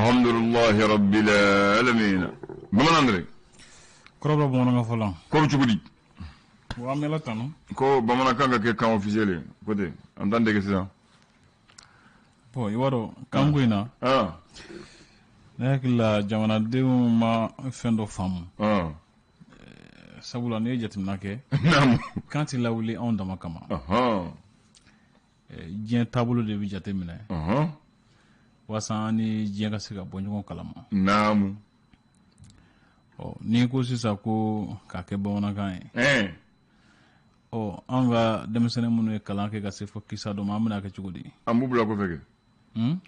alhamdulillahi rabbil alamin. Bamanan André. Koroba bonanga folan. Ko chugudi. Wa mela tanu. Ko bamana kanga ke kan officiel côté. Entendez que c'est ça. Bo iwaro kanguina. Ah. Nekla jamana de ma fendo fam. Ah. Sabula ne jatimna ke. Nam. Quand il a wuli on dama kama. Aha. Dien tabolo de bi jatemina. Aha. Wasa ni dien ka se ka bonjon kalama. Nam. Oh ni ko sisa ko ka ke bona kan. Oh anga demisene munu kalan ke ka se fo kisa do mamna ke chugudi. Amu bla ko feke.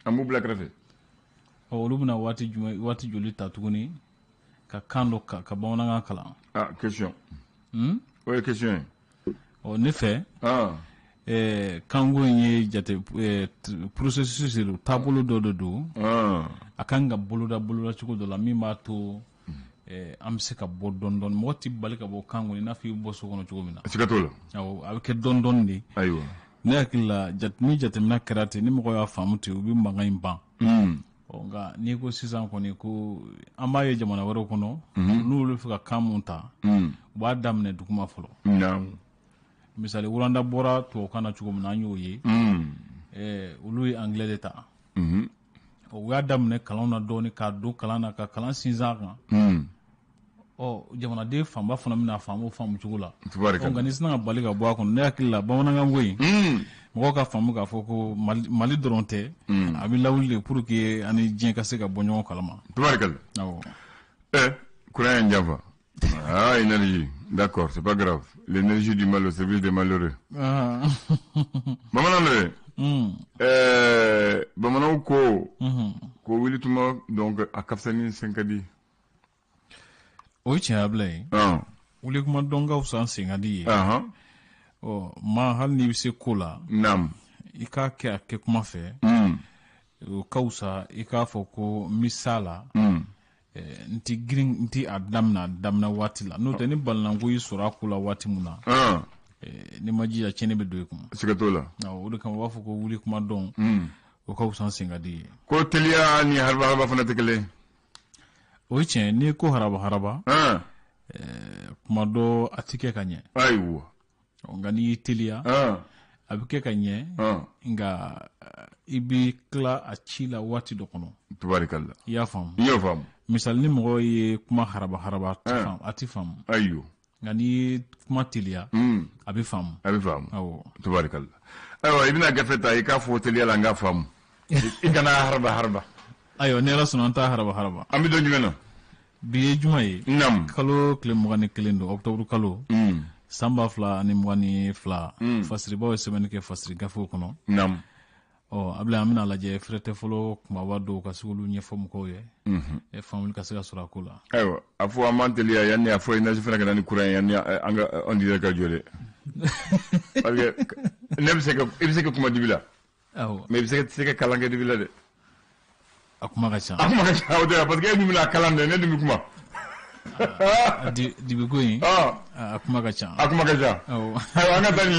Amu bla krefe. Oh lubna wati joli tatuguni ka kando ka bona kala. Ah, question. Oui, question. Oh ne fait. Ah. Kango nye jate processus lu tabolo do akanga boloda chuko do la mima to am se ka bo don moti balika bo kango na fi bo so kono chuko mina Sikatola. aw avec don ni Aywa. ne akilla jate mina karate ni mo ya famuti ubi mbanga imba nga ni ko sisan ko ni ko amaye jamana waro kono nulu fi ka kamunta ba damne dukuma folo Nam. misali wuranda bora to kana chugo mna nyoye ulu anglais d'etat o wadam ne kalona doni ka do kalana ka kalan sinzaka o jamana de famba fana mina famu chugo la Tubaraka. organisna baliga bo akon ne akilla bamana ngangoi mo ka famu ka foko mali doronte abi lawle pour que ani dien ka se ka bonyo kalama Tubaraka. awo Courant Java. Ah, énergie. D'accord, c'est pas grave. L'énergie du mal au service des malheureux. Maman André. Bamanan ko wili tuma donc a kafsani 5 o tiablay wuli kuma donga usan singadi o ma hal ni se kola Nam. ika ke kuma fe o kausa ika foko misala nti green nti adamna watila no te ni balnango yisura kula wati muna ni maji ya chene be doy kuma Sikatola. na o de kan wafo ko wuli kuma don o kausa singadi Ko telia ni harba fana tekele. o chen ni ko haraba kuma do atike kanye Aywa. ngani telia abike kanye nga ibi kla achila wati do kono Tubarikalla. ya fam Yo fam. misal ni mo ye kuma haraba ati fam Ayo. ngani kuma telia abi fam awo Tubarikalla. Aywa ibina gafeta ika fo telia la nga fam. Ikana harba. ayo ne la sunanta haraba Ami do jumena. biye jumaye Nam. kalo kle mugani kelendo octobre kalo samba fla ani mugani fla fasri bawo semaine ke fasri gafo kono Nam. abla amina laje frete folo kuma wado ka sugulu nyefo mko ye e famul ka sega sura kula Aywa afu amantelia yanni afu energie fana kana ni courant yanni anga on dirait ka jole. Parce que nebse que kuma dibila. Mais ibse que kalange dibila de. akuma ka cha Parce que nous la kalande ne dimi kuma. di bi goyi akuma ka cha Aywa anga tani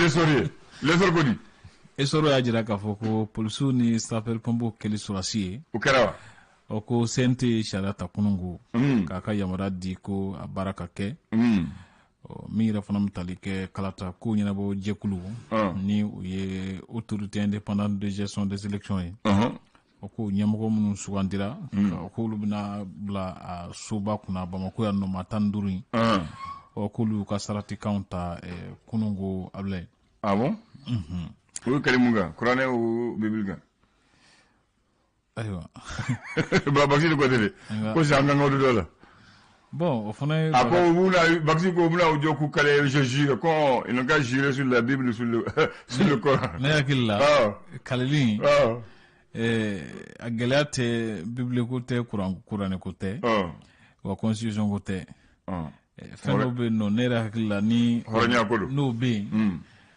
lesor godi. esoro ya jira ka foko polisu ni sapel pombo keli surasiye Ukarawa. o ko sente sharata kunungu kaka yamara di ko abaraka ke mi yɛrɛ fana mitali kɛ kalata ko ɲɛnabɔ jɛkulu ni u ye autorité indépendante de gestion des élections ye o ko ɲɛmɔgɔ minnu sugandira o k'olu bena bila a soba kunna Bamako yan nɔ ma 15 yi o k'olu ka saratikanw ta kunungu Ablaye. Ah bon? O kalimunga kuranɛ o bibilga. Ayiwa. Basi de côté de. Ko sanga ngodo dola. Bon, au fond, après vous là, Baxi ko muna o joku kale je jure quand ils n'ont qu'à jurer sur la Bible sur le Coran. N'akilla. Kalili. A galate Bible ko te Coran ko te. Wa constitution ko te. Fendo be no nera hakilla ni horonya ko do. No be.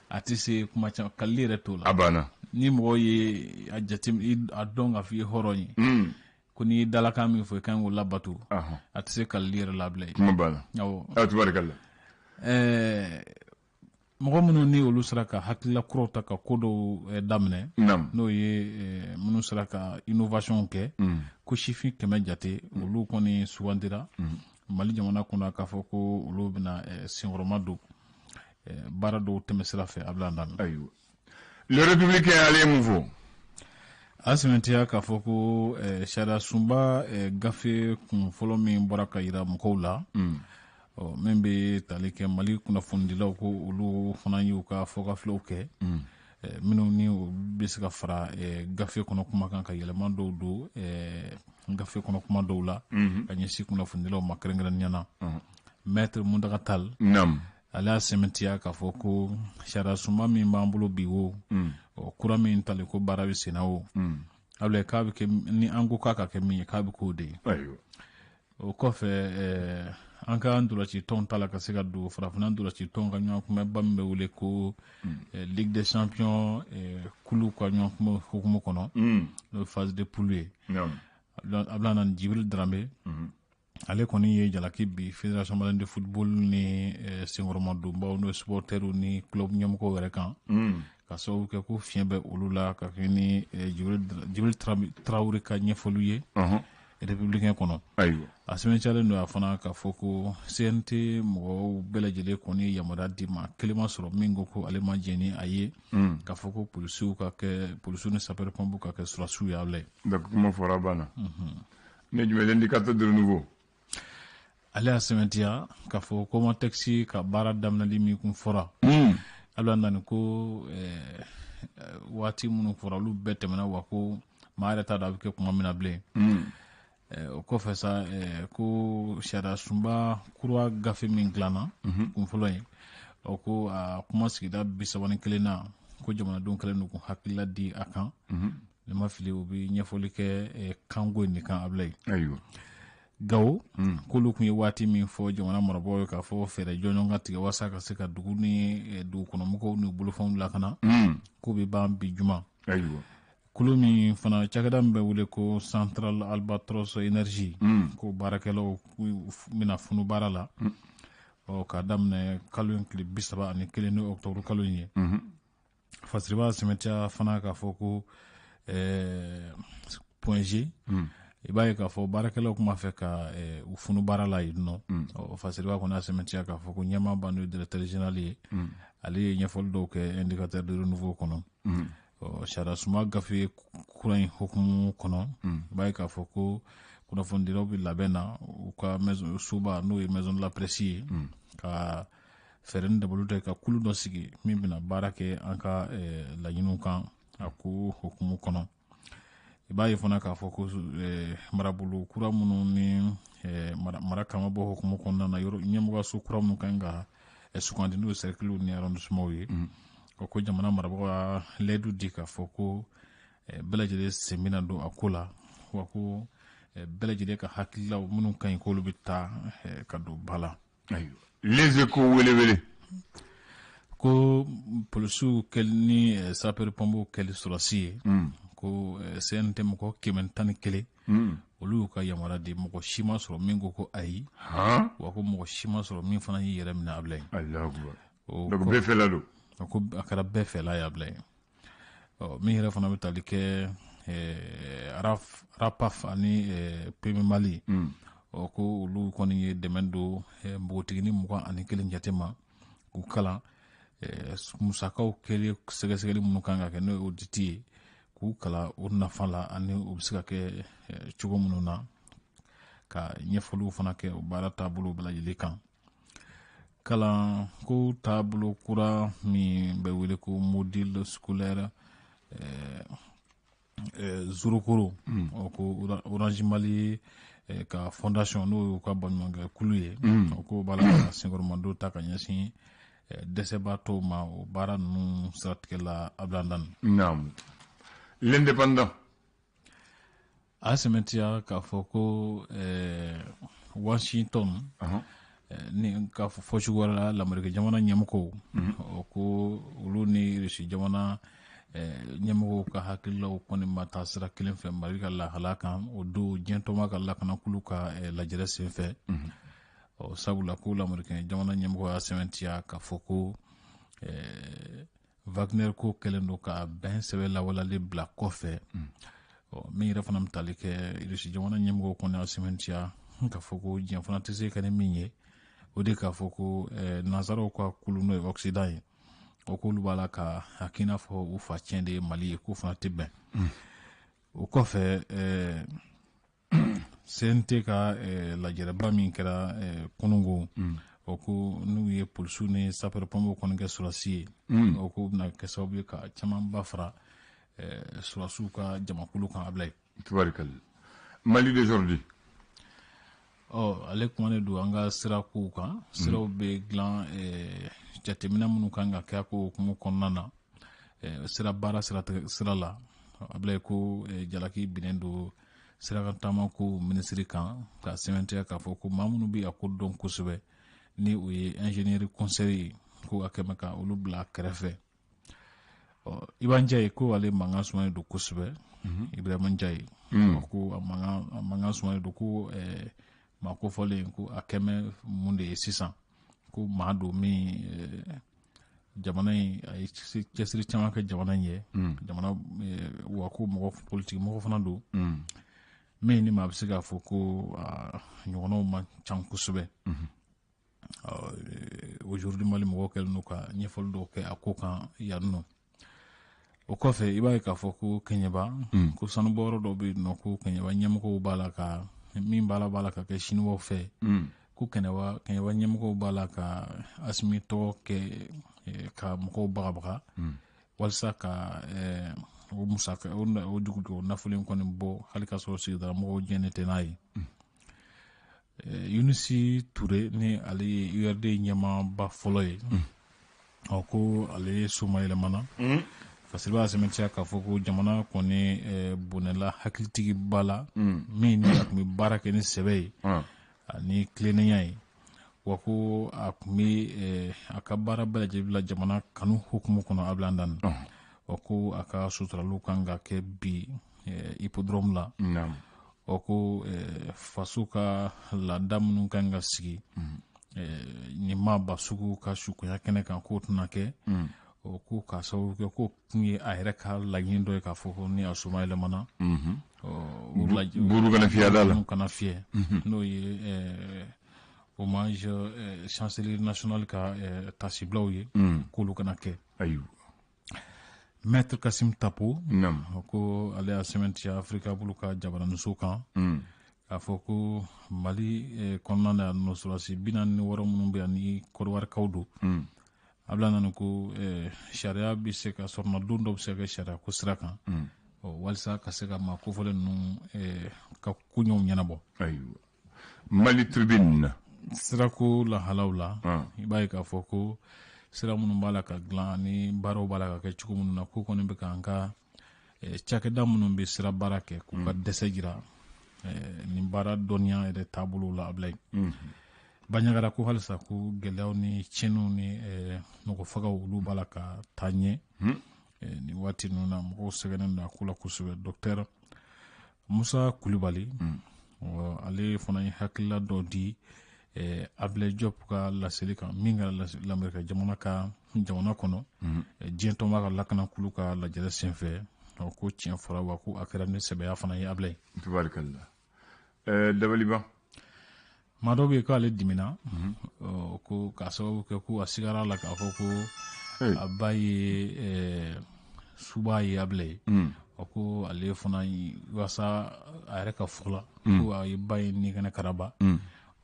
Atise kuma cha kalire to la. Abana. Ni mo ye a jatim a donga fi horonyi. Kuni dalaka mi fo kan wala batu atse kallir la blay kuma bana aw tubarakalla mɔgɔ minnu ni olu sera ka hakilila kuraw ta ka ko dɔw daminɛ n'o ye minnu sera ka innovation kɛ ko sifin 100 jate olu kɔni sugandira Mali jamana kɔnɔ k'a fɔ ko olu bɛna senkɔrɔma don baara dɔw tɛmɛsira fɛ Abdulaye Andani. Ayiwa le républicain ale ye mun fɔ a sɛmɛntiya k'a fɔ ko sariya sunba gafe kun fɔlɔ min bɔra ka yira mɔgɔw la min bɛ tali kɛ Mali kunnafonidilaw ko olu fana y'u ka fɔkafilaw kɛ minnu ni bɛ se ka fara gafe kɔnɔ kuma kan ka yɛlɛma dɔw don gafe kɔnɔ kuma dɔw la ka ɲɛsin kunnafonidilaw ma kɛrɛnkɛrɛnnenya na maître Muntaka Tall ale y'a sɛmɛntiya k'a fɔ ko sariya sunba min b'an bolo bi wo kura min tali ko baara bɛ senna o Ablaye k'a bɛ kɛ ni an ko k'a ka kɛ min ye k'a bɛ k'o de ye o kɔfɛ an ka ndolaci tɔn ta la ka se ka don farafina ndolaci tɔn ka ɲɔgɔn kunbɛba min bɛ wele ko Ligue des champions kulu ka ɲɔgɔn kunbɛ hukumu kɔnɔ n'o ye phase de poule ye Abdulaye Andani Djibril Dramé ale kɔni ye jalaki bi fédération malienne de football ni senkɔrɔma donbaw n'o ye supporters ni club ɲɛmɔgɔw yɛrɛ kan ka sababu kɛ ko fiɲɛ bɛ olu la ka kɛ ni Djibril Traoré ka ɲɛfɔliw ye républicain kɔnɔ a sɛbɛnciyalen don a fana k'a fɔ ko CNT mɔgɔw bɛɛ lajɛlen kɔni yamaruya di ma kelen ma sɔrɔ min ko ko ale ma jɛn ni a ye k'a fɔ ko polisiw ni sapeur pompiers ka kɛ sɔrɔsiw ye Ablaye. Donc kuma fɔra banna ne jumɛn l'indicateur de nouveau ale y'a sɛmɛntiya k'a fɔ ko Comatex ka baara daminɛli min kun fɔra Abdulaye Andani ko waati minnu fɔra olu bɛɛ tɛmɛna wa ko maa yɛrɛ t'a dɔn a bɛ kɛ kuma min na bilen o kɔfɛ sa ko sariya sunba kura gafe min dilanna kun fɔlɔ ye ko a kuma sigida 31 na ko jamanadenw kɛlen don k'u hakilila di a kan ne ma fili u bɛ ɲɛfɔli kɛ kanko in de kan Ablaye. Gawo k'olu kun ye waati min fɔ jamana marabagaw ye k'a fɔ fɛɛrɛ jɔnjɔn ka tigɛ walasa ka se ka dugu ni dugukɔnɔmɔgɔw ni bolofɛnw lakana k'o bɛ ban bi juma kulu min fana cakɛda min bɛ wele ko Central Albatros Energy ko baarakɛlaw bɛna funu baara la k'a daminɛ kalo in tile 31 ni octobre kalo in ye fasiriba sɛmɛntiya fana k'a fɔ ko point G i b'a ye k'a fɔ baarakɛlaw kuma fɛ ka u funu baara la yen nɔ fasiriba kɔni y'a sɛmɛntiya k'a fɔ ko ɲɛmaa ba n'o ye directeur général ye ale ye ɲɛfɔli dɔw kɛ indicateur de renouveau kɔnɔ sariya sunba gafe kura in hukumu kɔnɔ i b'a ye k'a fɔ ko kunnafonidilaw bɛ labɛn na u ka soba n'o ye maison de la presse ye ka fɛɛrɛ ni dabaliw ta ka kulu dɔ sigi min bɛna baara kɛ an ka laɲiniw kan a ko hukumu kɔnɔ i b'a ye fana k'a fɔ ko marabolo kura minnu ni mara kama bɔ hukumu kɔnɔna na ɲɛmɔgɔso kura minnu kan ka sugandi n'o ye cercles ni arrondissements ye ko jamana marabagaw y'a layidu di k'a fɔ ko bɛɛ lajɛlen sen bɛna don a ko la wa ko bɛɛ lajɛlen ka hakililaw minnu ka ɲi k'olu bɛ taa ka don ba la. Les Échos welewele ko polisiw kɛli ni sapeur pompiers kɛli sɔrɔsi ye ko CNT mɔgɔ 111 olu y'u ka yamaruya di mɔgɔ si ma sɔrɔ min ko ayi wa ko mɔgɔ si ma sɔrɔ min fana y'i yɛrɛ minɛ Ablaye. Alahu akbar donc bɛɛ fɛla don ko a kɛra bɛɛ fɛla ye Ablaye min yɛrɛ fana bɛ tali kɛ RAPAF ani PMI Mali ko olu kɔni ye dɛmɛ don npogotigini 21 jate ma k'u kalan musakaw kɛli sɛgɛsɛgɛli minnu kan ka kɛ n'o ye audit ye k'u kalan o nafa la ani u bɛ se ka kɛ cogo minnu na ka ɲɛfɔliw fana kɛ o baara taabolo bɛɛ lajɛlen kan kalan ko taabolo kura min bɛ wele ko module scolaire Zurukoro ko Orange Mali ka fondation n'o y'u ka baɲumankɛ kulu ye ko b'a la ka senkɔrɔmadon ta ka ɲɛsin dɛsɛbaatɔw ma o baara ninnu siratigɛ la Abdulaye Andani. Naam. L'indépendant a sɛmɛntiya k'a fɔ ko Washington ni ka fɔ cogo wɛrɛ la Amerika jamana ɲɛmɔgɔw ko olu ni Rusi jamana ɲɛmɔgɔw ka hakililaw kɔni ma taa sira kelen fɛ Mali ka lahala kan o don diɲɛtɔma ka lakanakulu ka lajɛrɛ sen fɛ sabula ko Amerika jamana ɲɛmɔgɔ y'a sɛmɛntiya k'a fɔ ko Wagner ko kelen do ka ben sebe la wala le bla kɔfɛ min yɛrɛ fana tali kɛ irisi jamana ɲɛmɔgɔw kɔni asimentia ka fɔ ko diɲɛ fana tɛ se ka ni min ye o de k'a fɔ ko nanzaraw ka kulu n'o ye Occident ye o k'olu b'a la ka hakina fɔ u fa tiɲɛ de ye Mali ye k'o fana tɛ bɛn o kɔfɛ CNT ka lajɛrɛba min kɛra kunungo o ko n'u ye polisiw ni sapeur-pompiers kɔni kɛ sɔrɔsi ye o ko bɛna kɛ sababu ye ka camanba fara sɔrɔsiw ka jamakulu kan Ablaye. Tubarikali. Mali d'aujourd'hui. Ale kumanen don an ka sirakow kan siraw bɛ dilan jateminɛ minnu kan ka kɛ ko hukumu kɔnɔna na sira baara sira la Ablaye ko jalaki binnen don sirakantaama ko minisiri kan ka sɛbɛntiya k'a fɔ ko maa minnu bɛ a ko dɔn kosɛbɛ ni o ye ingénieur conseil ye ko a kɛmɛ ka olu bila kɛrɛfɛ Iba Ndiaye ko ale mankan sumalen don kosɛbɛ Ibrahima Ndiaye ko a mankan sumalen don ko maa kofɔlen ko a kɛmɛ mun de ye sisan ko maa don min jamana in a ye cɛsiri caman kɛ jamana in ye jamana wa ko mɔgɔ politique mɔgɔ fana don min ni maa bɛ se k'a fɔ ko ɲɔgɔnnaw man ca kosɛbɛ aujourd'hui Mali mɔgɔw kɛlen don ka ɲɛfɔli dɔw kɛ a ko kan yan nɔ o kɔfɛ i b'a ye k'a fɔ ko Kɛɲɛba ko sanubɔyɔrɔ dɔw bɛ yen nɔ ko Kɛɲɛba ɲɛmɔgɔw b'a la ka min b'a la ka kɛ siniwaw fɛ ko Kɛɲɛba ɲɛmɔgɔw b'a la ka Asimi tɔgɔ kɛ ka mɔgɔw bagabaga walasa ka o musaka o dugu nafolo in kɔni bɔ hali ka sɔrɔ sigidala mɔgɔw jɛnnen tɛ n'a ye Yunisi Ture ni ale ye URD ɲɛmaaba fɔlɔ ye ko ale ye soma yɛlɛmana parce que b'a sɛmɛntiya k'a fɔ ko jamana kɔni bonnɛla hakilitigiba la min ni a tun bɛ baara kɛ ni sɛbɛ ye ani tilennenya ye wa ko a tun bɛ a ka baara bɛɛ lajɛlen la jamana kanu hukumu kɔnɔ Ablaye Andani wa ko a ka suturaliw kan ka kɛ bi hippodrome la o ko faso ka laada minnu kan ka sigi nin maa ba sugu ka sukoya kɛnɛ kan k'o tɛna kɛ o ko k'a sababu kɛ ko kun ye a yɛrɛ ka laɲini dɔ ye k'a fɔ ko ni a soma yɛlɛmana buru kana fiyɛ da la kana fiyɛ n'o ye hommage chancelier national ka tasibilaw ye k'olu kana kɛ Maître Kassim Tapo ko ale y'a sɛmɛntiya Afrika bolo ka jabaraninso kan k'a fɔ ko Mali kɔnɔna na yan nɔ sɔrɔdasi 46 minnu bɛ yan ni kɔrɔwarikaw don Ablaye Andani ko sariya bɛ se ka sɔrɔna don dɔ bɛ se ka kɛ sariya ko sira kan walasa ka se ka maa kofɔlen ninnu ka koɲɛw ɲɛnabɔ Mali tribune na sirako lahalaw la i b'a ye k'a fɔ ko sira minnu b'a la ka dilan ani baaraw b'a la ka kɛ cogo minnu na ko kɔni bɛ k'an ka cakɛda minnu bɛ sira baara kɛ k'u ka dɛsɛ jira nin baara dɔnniya yɛrɛ taabolo la Ablaye Banɲagara ko halisa ko gɛlɛyaw ni tiɲɛniw ni mɔgɔfagaw olu b'a la ka taa ɲɛ nin waati ninnu na mɔgɔw sɛgɛnnen don a ko la kosɛbɛ Docteur Musa Kulibali ale fana ye hakilila dɔ di Ablaye Diop ka laseli kan min ka lamɛrika jamana kɔnɔ diɲɛ tɔnba ka lakanakulu ka lajɛrɛ senfɛ ko tiɲɛ fɔra wa ko a kɛra ni sɛbɛya fana ye Ablaye tubarikalla Dabaliba maa dɔ bɛ yen k'ale dimina ko k'a sababu kɛ ko a sigara la k'a fɔ ko a ba ye suba ye Ablaye ko ale fana walasa a yɛrɛ ka fɔ la ko a ye ba ye ni kɛnɛ karaba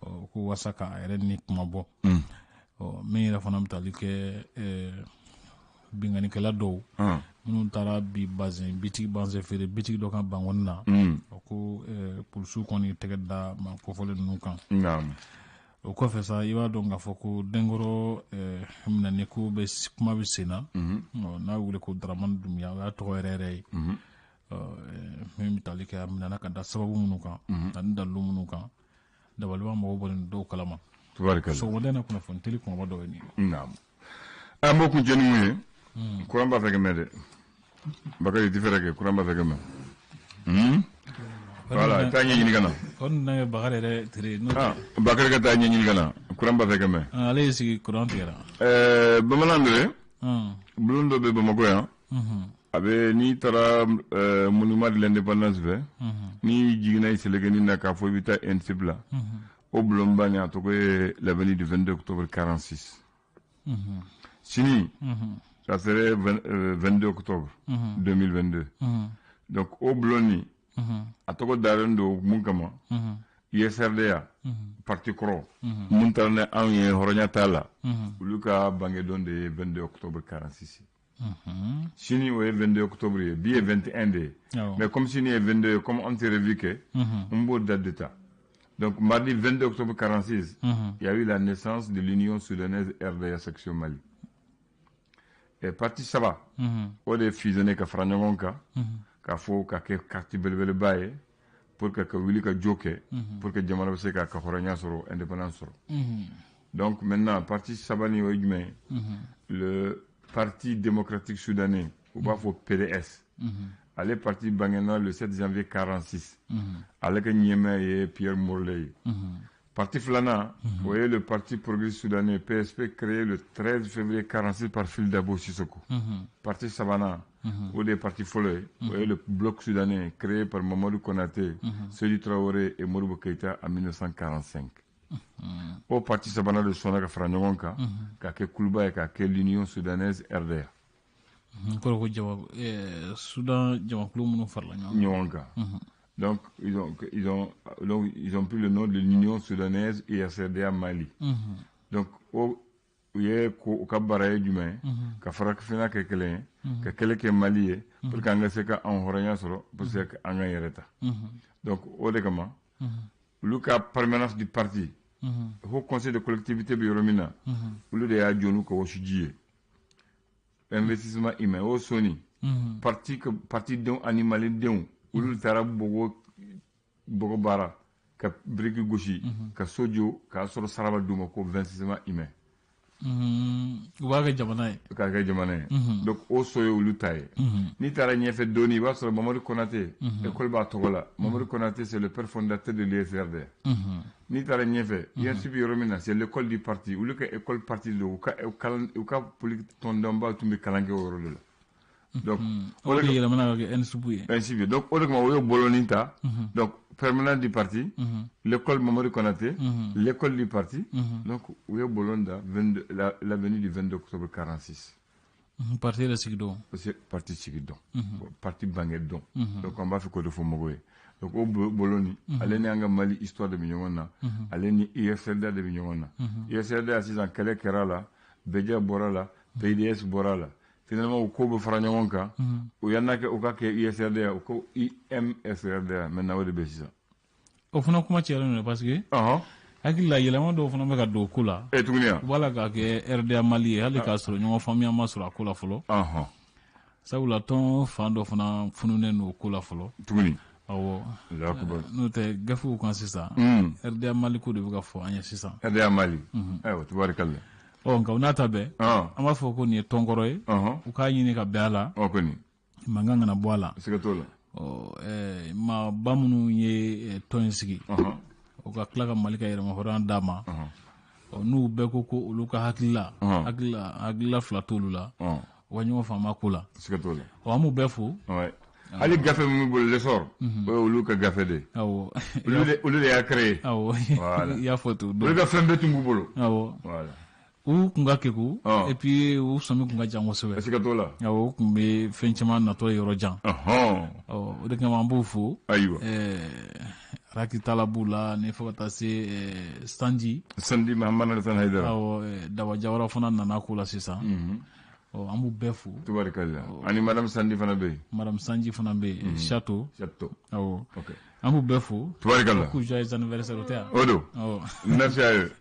ko walasa k'a yɛrɛ ni kuma bɔ min yɛrɛ fana bɛ tali kɛ binganikɛla dɔw minnu taara bi bazin bitigi banzɛ feere bitigi dɔ kan bangɔni na ko polisiw kɔni tɛgɛ da maa kofɔlen ninnu kan o kɔfɛ sa i b'a dɔn k'a fɔ ko denkɔrɔ minɛni ko kuma bɛ sen na n'a wele ko Daramani Dunbiya o y'a tɔgɔ yɛrɛ yɛrɛ ye min bɛ tali kɛ a minɛna ka da sababu minnu kan ani dalilu minnu kan Dabaliba mɔgɔw bɔlen dɔw kalama sɔgɔmada in na kunnafoni teli kumaba dɔ ye nin ye an b'o kun cɛ ni mun ye kuran b'a fɛ kɛ mɛn dɛ Bakari ti fɛrɛ kɛ kuran b'a fɛ kɛ mɛn voilà taa ɲɛɲini ka na o nana kɛ Bakari yɛrɛ tere Bakari ka taa ɲɛɲini ka na kuran b'a fɛ kɛ mɛn ale y'i sigi kuran tigɛra Bamanan dɛ bulon dɔ bɛ Bamakɔ yan a bɛ n'i taara monument de l'indépendance fɛ n'i jiginna i Selegeni na k'a fɔ i bɛ taa INSEP la o bulon ba nin a tɔgɔ ye l'avenue du 22 octobre 46 sini ça serait 22 octobre 2022 donc o bulon nin a tɔgɔ dalen don mun kama ISRDA parti kɔrɔ mun taara ni anw ye hɔrɔnya t'a la olu ka bangedon de ye 22 octobre 46 sini o ye 22 octobre ye bi ye 21 de ye mais comme sini ye 22 ye comme on s'est revu que on b'o date de ta donc mardi 22 octobre 46 il y a eu la naissance de l'Union soudanaise RDA section Mali et parti saba o de fusionné ka fara ɲɔgɔn kan k'a fɔ ka kɛ carte belebeleba ye pour que ka wuli ka jo kɛ pour que jamana bɛ se k'a ka hɔrɔnya sɔrɔ indépendance sɔrɔ donc maintenant parti sabani o ye jumɛn ye le parti démocratique soudanais u b'a fɔ PDS ale parti bangena le 7 janvier 46 ale ka ɲɛmaa ye Pierre Morley ye parti filanan o ye le parti progressiste soudanais PSP créé le 13 février 46 par Phil Dabo Sissoko parti sabanan o de ye parti fɔlɔ ye o ye le bloc soudanais créé par Mamadou Konaté Sédhiou Traoré et Modibo Keïta en 1945 o parti sabanan de sɔnna ka fara ɲɔgɔn kan k'a kɛ kuluba ye k'a kɛ l'Union soudanaise RDA kɔrɔ ko Soudan jamakulu minnu farala ɲɔgɔn kan donc ils ont pris le nom de l'Union soudanaise et RDA Mali donc o ye ko u ka baara ye jumɛn ka farafinna kɛ kelen ye ka kɛlɛ kɛ Mali ye pour que an ka se ka an hɔrɔnya sɔrɔ pour que an ka yɛrɛ ta donc o de kama olu ka permanence du parti Haut Conseil de collectivité bɛ yɔrɔ min na olu de y'a jɔ n'u ka wɔsiji ye investissement humain o soni parti denw ani malidenw olu taara bogo baara ka biriki gosi ka so jɔ k'a sɔrɔ saraba d'u ma ko investissement humain u b'a kɛ jamana ye k'a kɛ jamana ye donc o so ye olu ta ye n'i taara ɲɛfɛ dɔɔni i b'a sɔrɔ Mamadou Konaté école b'a tɔgɔ la Mamadou Konaté c'est le père fondateur de l'ISRD n'i taara ɲɛfɛ INSP bɛ yɔrɔ min na c'est l'école du parti olu ka école parti don u ka politique tɔndɔnba tun bɛ kalan kɛ o yɔrɔ de la donc o de yɛlɛmana ka kɛ INSP ye INSP donc o de kama o ye bolonin ta donc permanent du parti l'école Mamadou Konaté l'école du parti donc u ye bolon da l'avenue du 22 octobre 46 parti yɛrɛ sigi don parti sigi don parti bange don donc an b'a fɛ k'o de fɔ mɔgɔw ye donc o boloni ale ni an ka Mali histoire de bɛ ɲɔgɔn na ale ni ISRDA de bɛ ɲɔgɔn na ISRDA sisan kɛlɛ kɛra la Beja bɔra la PDS bɔra la finalement u ko bɛ fara ɲɔgɔn kan u yan'a kɛ u ka kɛ ISRDA u ko IMSRDA maintenant o de bɛ sisan o fana kuma cayara n'o ye parce que hakili la yɛlɛma dɔw fana bɛ ka don o ko la tuguni u b'a la k'a kɛ RDA Mali ye hali k'a sɔrɔ ɲɔgɔn faamuya ma sɔrɔ a ko la fɔlɔ sabula tɔn fan dɔ fana fununen don o ko la fɔlɔ tuguni awɔ n'o tɛ gafew kan sisan RDA Mali ko de bɛ ka fɔ an ye sisan RDA Mali ayiwa tubarikala nka o n'a ta bɛɛ an b'a fɔ ko nin ye tɔnkɔrɔ ye u k'a ɲini ka bɛn a la mankan kana bɔ a la siga t'o la maaba minnu ye tɔn in sigi u ka tila ka Mali ka yɛrɛma hɔrɔnya d'a ma n'u bɛɛ ko olu ka hakilila fila t'olu la u ka ɲɔgɔn faama ko la siga t'o la an b'u bɛɛ fo hali gafe min bɛ bolo l'essor o ye olu ka gafe de ye olu de y'a créé i y'a fɔ ten olu ka fɛn bɛɛ tun b'u bolo u kun ka kegu et puis u sɔmi kun ka jan kosɛbɛ siga t'o la u kun bɛ fɛn caman natɔ yɔrɔ jan o de kama an b'u fo ayiwa Rakitala b'u la ni fo ka taa se Sanji Mahamana Alassane Haidara Daba Jawara fana nana ko la sisan an b'u bɛɛ fo tubarikala ani Madame Sanji fana bɛ yen Madame Sanji fana bɛ yen Chateau an b'u bɛɛ fo tubarikala ku joyeux anniversaire o tɛ yan o don merci à eux